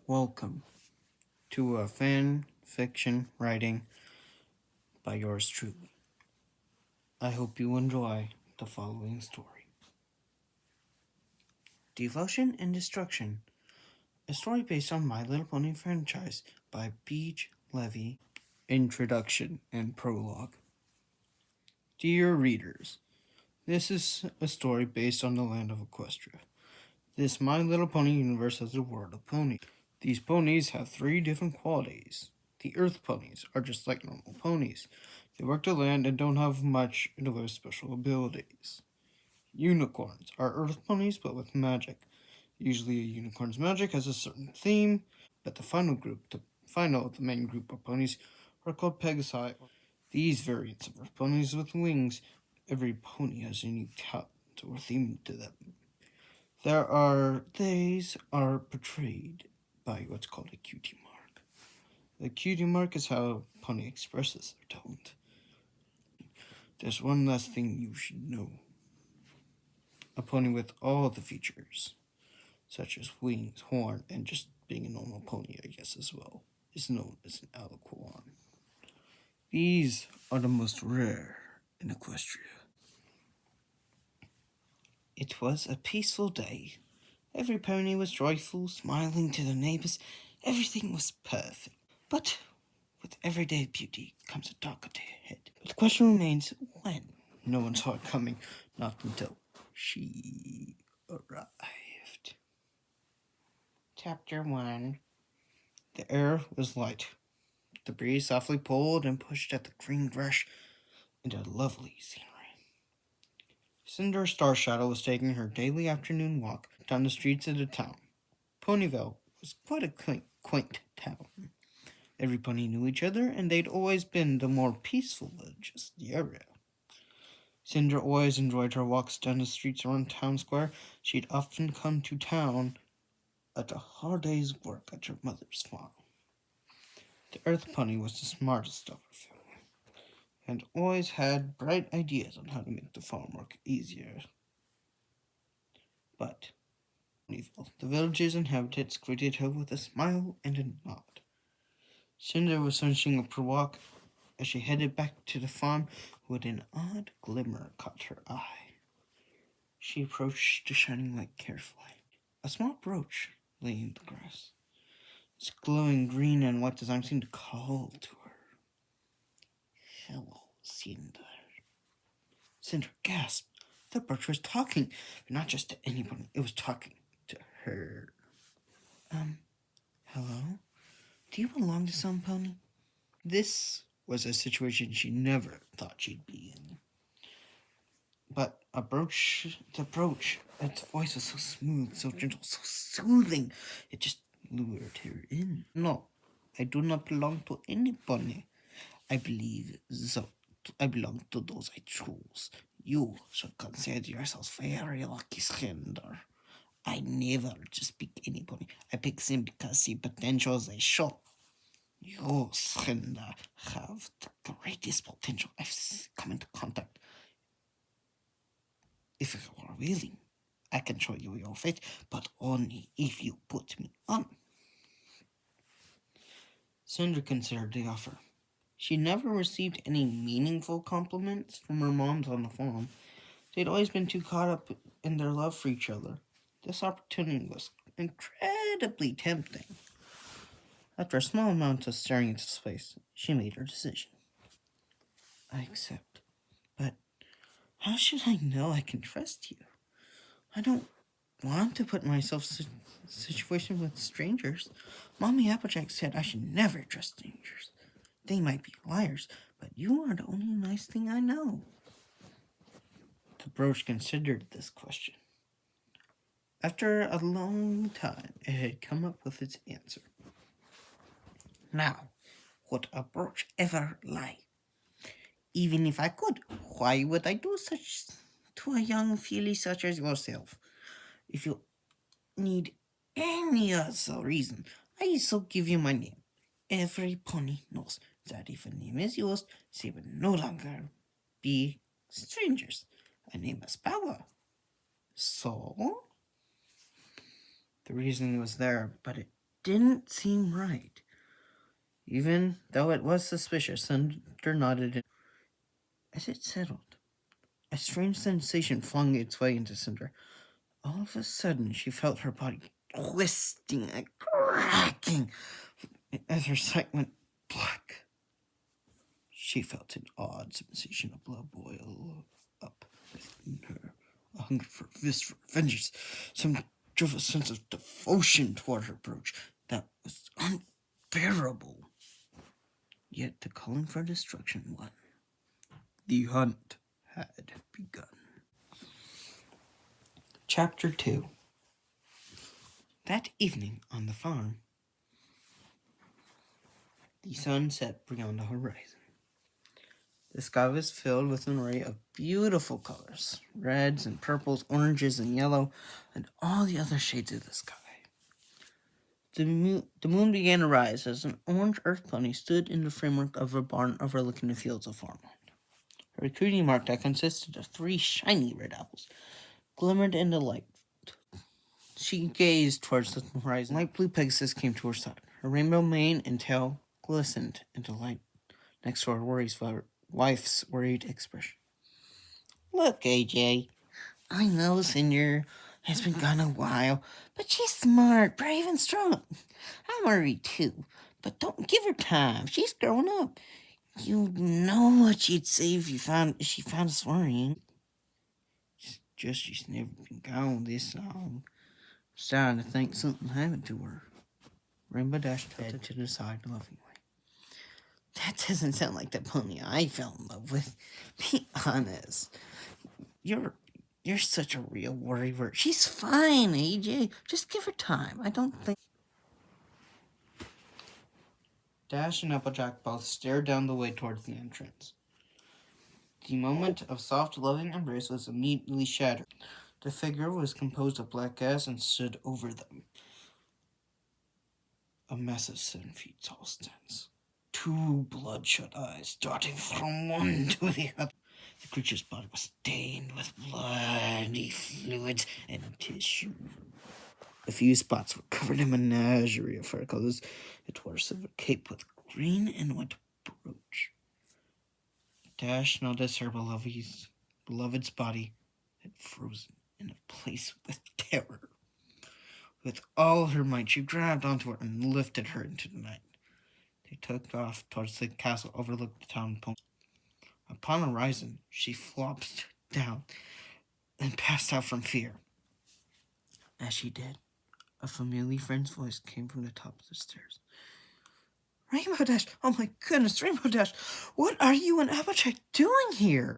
Welcome to a fan fiction writing by yours truly. I hope you enjoy the following story. Devotion and Destruction, a story based on My Little Pony franchise by Beach Levy. Introduction and Prologue. Dear readers, this is a story based on the land of Equestria. This My Little Pony universe has a world of ponies. These ponies have 3 different qualities. The Earth ponies are just like normal ponies. They work the land and don't have much in the way of special abilities. Unicorns are Earth ponies but with magic. Usually a unicorn's magic has a certain theme, but the main group of ponies are called Pegasi. These variants of Earth ponies with wings, every pony has a unique talent or theme to them. These are portrayed by what's called a cutie mark. The cutie mark is how a pony expresses their talent. There's one last thing you should know. A pony with all the features, such as wings, horn, and just being a normal pony, I guess, as well, is known as an aliquan. These are the most rare in Equestria. It was a peaceful day. Every pony was joyful, smiling to their neighbors. Everything was perfect. But with everyday beauty comes a darker day ahead. But the question remains, when? No one saw it coming, not until she arrived. Chapter 1. The air was light. The breeze softly pulled and pushed at the green brush into lovely scenery. Cinder Starshadow was taking her daily afternoon walk down the streets of the town. Ponyville was quite a quaint town. Every pony knew each other, and they'd always been the more peaceful villages in the area. Cinder always enjoyed her walks down the streets around town square. She'd often come to town at a hard day's work at her mother's farm. The Earth Pony was the smartest of her family, and always had bright ideas on how to make the farm work easier. But Ponyville, the village's inhabitants greeted her with a smile and a nod. Cinder was finishing up her walk as she headed back to the farm when an odd glimmer caught her eye. She approached the shining light carefully. A small brooch lay in the grass. Its glowing green and white design seemed to call to her. Hello, Cinder. Cinder gasped. The brooch was talking, but not just to anybody. It was talking to her. Hello? Do you belong to some pony? This was a situation she never thought she'd be in. But the brooch, its voice was so smooth, so gentle, so soothing, it just lured her in. No, I do not belong to any pony. I belong to those I choose. You should consider yourself very lucky, Cinder. I never just pick any pony. I pick them because the potential they show. You, Cinder, have the greatest potential I've come into contact. If you are willing, I can show you your fate, but only if you put me on. Cinder considered the offer. She never received any meaningful compliments from her moms on the farm. They'd always been too caught up in their love for each other. This opportunity was incredibly tempting. After a small amount of staring into space, she made her decision. I accept, but how should I know I can trust you? I don't want to put myself in a situation with strangers. Mommy Applejack said I should never trust strangers. They might be liars, but you are the only nice thing I know. The brooch considered this question. After a long time, it had come up with its answer. Now, would a brooch ever lie? Even if I could, why would I do such to a young filly such as yourself? If you need any other reason, I shall give you my name. Every pony knows that if a name is used, they will no longer be strangers. A name has power. So, the reason was there, but it didn't seem right. Even though it was suspicious, Cinder nodded. As it settled, a strange sensation flung its way into Cinder. All of a sudden, she felt her body twisting and cracking as her sight went black. She felt an odd sensation of blood boil up within her, a hunger for visceral vengeance. Some drove a sense of devotion toward her approach that was unbearable. Yet the calling for destruction won. The hunt had begun. Chapter 2. That evening on the farm, the sun set beyond the horizon. The sky was filled with an array of beautiful colors, reds and purples, oranges and yellow, and all the other shades of the sky. The moon began to rise as an orange earth pony stood in the framework of a barn overlooking the fields of farmland. Her recruiting mark that consisted of 3 shiny red apples glimmered in the light. She gazed towards the horizon. Light blue Pegasus came to her side. Her rainbow mane and tail glistened in the light next to her wife's worried expression. Look, AJ, I know Cinder has been gone a while, but she's smart, brave, and strong. I'm worried too, but don't give her time. She's growing up. You know what she'd say if she found us worrying. It's just she's never been gone this long. I'm starting to think something happened to her. Rainbow Dash tilted to the side lovingly. That doesn't sound like the pony I fell in love with. Be honest. You're such a real worrywart. She's fine, AJ. Just give her time. I don't think... Dash and Applejack both stared down the way towards the entrance. The moment of soft, loving embrace was immediately shattered. The figure was composed of black gas and stood over them. A massive 7 feet tall stance. 2 bloodshot eyes darting from one to the other. The creature's body was stained with bloody fluids and tissue. A few spots were covered in a menagerie of fur colors. It wore a silver cape with green and white brooch. Dash noticed her beloved's body had frozen in a place with terror. With all her might, she grabbed onto her and lifted her into the night. They took off towards the castle overlooked the town. Upon horizon, she flopped down and passed out from fear. As she did, a familiar friend's voice came from the top of the stairs. Rainbow Dash! Oh my goodness, Rainbow Dash! What are you and Applejack doing here?